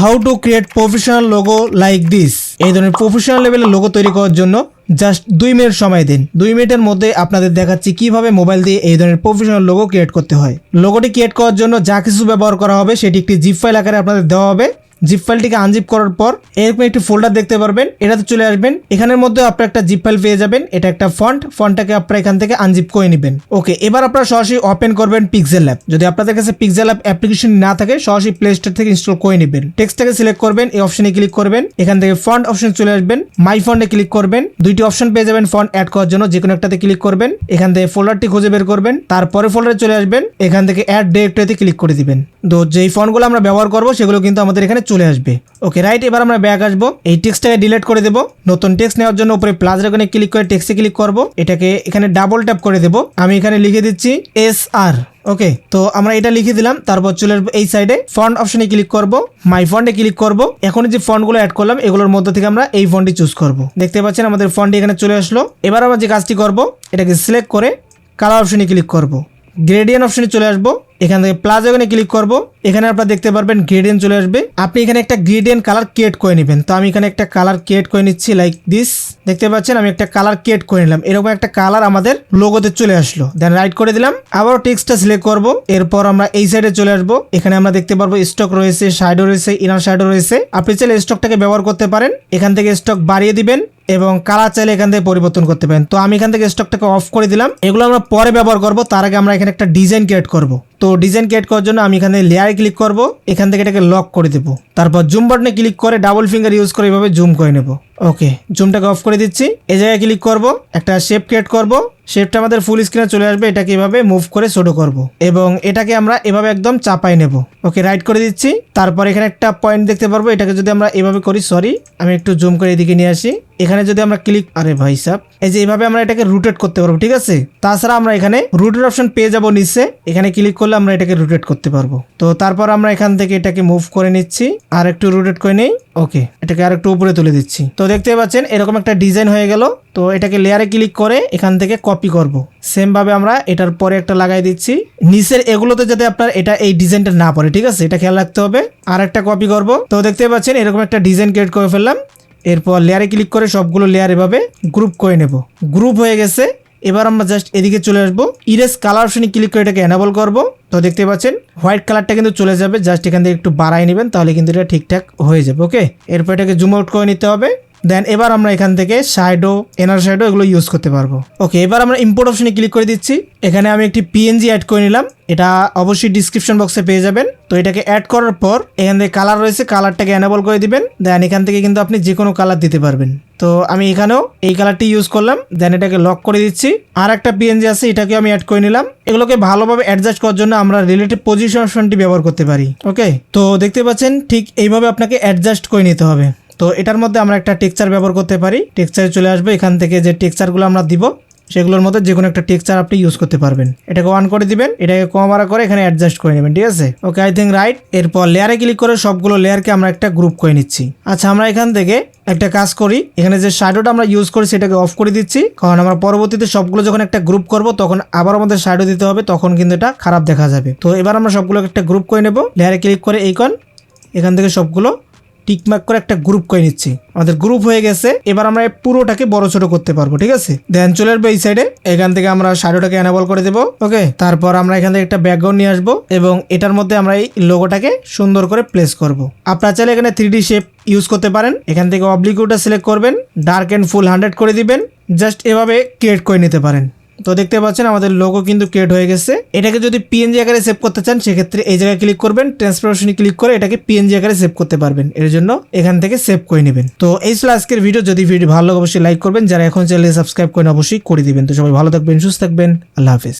How to create professional logo like this. এই ধরনের professional লেভেলের লোগো তৈরি করার জন্য জাস্ট 2 মিনিট সময় দিন। 2 মিনিটের মধ্যে আপনাদের দেখাচ্ছি কিভাবে মোবাইল দিয়ে এই ধরনের প্রফেশনাল লোগো ক্রিয়েট করতে হয়। লোগোটি ক্রিয়েট করার জন্য যা কিছু ব্যবহার করা হবে সেটি একটি জিপ ফাইল আকারে আপনাদের দেওয়া হবে। জিপ ফাইলটিকে আনজিপ করার পর এরকম একটি ফোল্ডার দেখতে পারবেন, এটাতে চলে আসবেন। এখানের মধ্যে আপনারা একটা জিপ ফাইল পেয়ে যাবেন, এটা একটা ফন্টটাকে আপনারা এখান থেকে আনজিপ করে নেবেন। ওকে, এবার আপনারা সরাসরি ওপেন করবেন পিক্সেল ল্যাব। যদি আপনাদের কাছে পিক্সেল ল্যাব অ্যাপ্লিকেশন না থাকে সরাসরি প্লে স্টোর থেকে ইনস্টল করে নেবেন। টেক্সটটাকে সিলেক্ট করবেন, এই অপশনে ক্লিক করবেন, এখান থেকে ফন্ট অপশন চলে আসবেন, মাই ফন্টে ক্লিক করবেন। দুইটি অপশন পেয়ে যাবেন ফন্ট অ্যাড করার জন্য, যে কোনো একটাতে ক্লিক করবেন, এখান থেকে ফোল্ডারটি খুঁজে বের করবেন, তারপরে ফোল্ডারে চলে আসবেন, এখান থেকে অ্যাড ডিরেক্টরিতে ক্লিক করে দিবেন। তো যেই ফন্টগুলো আমরা ব্যবহার করব সেগুলো কিন্তু আমাদের এখানে চলে আসবে। ওকে রাইট, এবার আমরা ব্যাক আসবো, এই টেক্সটটাকে ডিলিট করে দেব। নতুন টেক্সট নেওয়ার জন্য উপরে প্লাস আইকনে ক্লিক করে টেক্সটে ক্লিক করব, এটাকে এখানে ডাবল ট্যাপ করে দেব। আমি এখানে লিখে দিচ্ছি SR। ওকে, তো আমরা এটা লিখে দিলাম। তারপর চলে আসবো এই সাইডে ফন্ট অপশনে ক্লিক করব, মাই ফন্টে ক্লিক করব। এখন যে ফন্টগুলো অ্যাড করলাম এগুলোর মধ্যে থেকে আমরা এই ফন্টটি চুজ করব। দেখতে পাচ্ছেন আমাদের ফন্টটি এখানে চলে আসলো। এবার আমরা যে কাজটি করব, এটাকে সিলেক্ট করে কালার অপশনে ক্লিক করব, গ্রেডিয়েন্ট অপশনে চলে আসবো, এখান থেকে প্লাস আইকনে ক্লিক করব। এখানে আপনারা দেখতে পারবেন গ্রেডিয়েন্ট চলে আসবে। আপনি এখানে একটা গ্রেডিয়েন্ট কালার ক্রিয়েট করে নেবেন। তো আমি এখানে একটা কালার ক্রিয়েট করে নিচ্ছি লাইক দিস। দেখতে পাচ্ছেন আমি একটা কালার ক্রিয়েট করে নিলাম, এরকম একটা কালার আমাদের লোগোতে চলে আসলো। দেন রাইট করে দিলাম, আবারও টেক্সটটা সিলেক্ট করব। এরপর আমরা এই সাইডে চলে আসবো, এখানে আমরা দেখতে পারবো স্টক রয়েছে, শ্যাডো রয়েছে, ইনার শ্যাডো রয়েছে। আপনি চাইলে স্টকটাকে ব্যবহার করতে পারেন, এখান থেকে স্টক বাড়িয়ে দিবেন এবং কালার চাইলে এখান থেকে পরিবর্তন করতে পারেন। তো আমি এখান থেকে স্টকটাকে অফ করে দিলাম, এগুলো আমরা পরে ব্যবহার করব। তার আগে আমরা এখানে একটা ডিজাইন ক্রিয়েট করব। তো ডিজাইন ক্রিয়েট করার জন্য আমি এখানে লেয়ারে ক্লিক করব, এখান থেকে এটাকে লক করে দেব। তারপর জুম বাটনে ক্লিক করে ডাবল ফিঙ্গার ইউজ করে এভাবে জুম করে নেব। ওকে, জুমটাকে অফ করে দিচ্ছি। এই জায়গায় ক্লিক করব, একটা শেপ ক্রিয়েট করব। শেপটা আমাদের ফুল স্ক্রিনে চলে আসবে, এটাকে এভাবে মুভ করে ছোট করব এবং এটাকে আমরা এভাবে একদম চাপাই নেব। ওকে, রাইট করে দিচ্ছি। তারপর এখানে একটা পয়েন্ট দেখতে পারবো, এটাকে যদি আমরা এভাবে করি, সরি আমি একটু জুম করে এদিকে নিয়ে আসি। এখানে যদি আমরা ক্লিক, আরে ভাই সাব, এই যে এইভাবে আমরা এটাকে রোটেট করতে পারবো, ঠিক আছে। তাছাড়া আমরা এখানে রোটেট অপশন পেয়ে যাবো নিচে, এখানে ক্লিক করলে আমরা এটাকে রোটেট করতে পারবো। তো তারপর আমরা এখান থেকে এটাকে মুভ করে নিচ্ছি, আর একটু রোটেট করে নেই। ওকে, এটাকে আর একটু উপরে তুলে দিচ্ছি। তো দেখতে পাচ্ছেন এরকম একটা ডিজাইন হয়ে গেল। তো এটাকে লেয়ারে ক্লিক করে এখান থেকে কপি করব। সেম ভাবে আমরা এটার পরে একটা লাগাই দিচ্ছি নিচের এগুলোতে, যাতে আপনার এটা এই ডিজাইনটা না পড়ে, ঠিক আছে, এটা খেয়াল রাখতে হবে। আর একটা কপি করব। তো দেখতে পাচ্ছেন এরকম একটা ডিজাইন ক্রিয়েট করে ফেললাম। এরপর লেয়ারে ক্লিক করে সবগুলো লেয়ার এভাবে গ্রুপ করে নেব। গ্রুপ হয়ে গেছে। এবার আমরা জাস্ট এদিকে চলে আসবো, ইরেজ কালার অপশনে ক্লিক করে এটাকে এনাবল করব। তো দেখতে পাচ্ছেন হোয়াইট কালারটা কিন্তু চলে যাবে, জাস্ট এখান থেকে একটু বাড়াই নেবেন, তাহলে কিন্তু এটা ঠিকঠাক হয়ে যাবে। ওকে, এরপর এটাকে জুম আউট করে নিতে হবে। দেন এবার আমরা এখান থেকে শ্যাডো, ইনার শ্যাডো এগুলো ইউজ করতে পারবো। ওকে, এবার আমরা ইম্পোর্ট অপশনে ক্লিক করে দিচ্ছি। এখানে আমি একটি পিএনজি অ্যাড করে নিলাম, এটা অবশ্যই ডিসক্রিপশন বক্সে পেয়ে যাবেন। তো এটাকে অ্যাড করার পর এখান থেকে কালার রয়েছে, কালারটাকে এনাবল করে দিবেন। দেন এখান থেকে কিন্তু আপনি যে কোনো কালার দিতে পারবেন। তো আমি এখানেও এই কালারটি ইউজ করলাম। দেন এটাকে লক করে দিচ্ছি। আর একটা পিএনজি আছে, এটাকে আমি অ্যাড করে নিলাম। এগুলোকে ভালোভাবে অ্যাডজাস্ট করার জন্য আমরা রিলেটিভ পজিশন অপশনটি ব্যবহার করতে পারি। ওকে, তো দেখতে পাচ্ছেন ঠিক এইভাবে আপনাকে অ্যাডজাস্ট করে নিতে হবে। তো এটার মধ্যে আমরা একটা টেক্সচার ব্যবহার করতে পারি। টেক্সচারে চলে আসবে, এখান থেকে যে টেক্সচারগুলো আমরা দিব সেগুলোর মধ্যে যে কোনো একটা টেক্সচার আপনি ইউজ করতে পারবেন। এটাকে অন করে দিবেন, এটাকে কম বাড়া করে এখানে অ্যাডজাস্ট করে নেবেন, ঠিক আছে। ওকে, আই থিঙ্ক রাইট। এরপর লেয়ারে ক্লিক করে সবগুলো লেয়ারকে আমরা একটা গ্রুপ করে নিচ্ছি। আচ্ছা, আমরা এখান থেকে একটা কাজ করি, এখানে যে শ্যাডোটা আমরা ইউজ করি সেটাকে অফ করে দিচ্ছি, কারণ আমরা পরবর্তীতে সবগুলো যখন একটা গ্রুপ করব তখন আবার আমাদের শ্যাডো দিতে হবে, তখন কিন্তু এটা খারাপ দেখা যাবে। তো এবার আমরা সবগুলো একটা গ্রুপ করে নেব। লেয়ারে ক্লিক করে এখান থেকে সবগুলো টিকমার্ক করে একটা গ্রুপ করে নিচ্ছি। আমাদের গ্রুপ হয়ে গেছে। এবার আমরা পুরোটাকে বড় ছোট করতে পারবো, ঠিক আছে। দেন চলে আসবো এই সাইডে, এখান থেকে আমরা শ্যাডোটাকে এনাবল করে দেবো। ওকে, তারপর আমরা এখান থেকে একটা ব্যাকগ্রাউন্ড নিয়ে আসবো এবং এটার মধ্যে আমরা এই লোগোটাকে সুন্দর করে প্লেস করব। আপনারা চাইলে এখানে 3D শেপ ইউজ করতে পারেন। এখান থেকে অবলিকুটা সিলেক্ট করবেন, ডার্ক এন্ড ফুল 100 করে দিবেন, জাস্ট এভাবে ক্রিয়েট করে নিতে পারেন। তো দেখতে পাচ্ছেন আমাদের লোগো কিন্তু ক্রিয়েট হয়ে গেছে। এটাকে যদি পিএনজি আকারে সেভ করতে চান সেক্ষেত্রে এই জায়গায় ক্লিক করবেন, ট্রান্সফার অপশনে ক্লিক করে এটাকে পিএনজি আকারে সেভ করতে পারবেন। এর জন্য এখান থেকে সেভ করে নেবেন। তো এই ছিল আজকের ভিডিও। যদি ভিডিও ভালো লাগে অবশ্যই লাইক করবেন, যারা এখন চ্যানেলে সাবস্ক্রাইব করেন অবশ্যই করে দিবেন। তো সবাই ভালো থাকবেন, সুস্থ থাকবেন, আল্লাহ হাফেজ।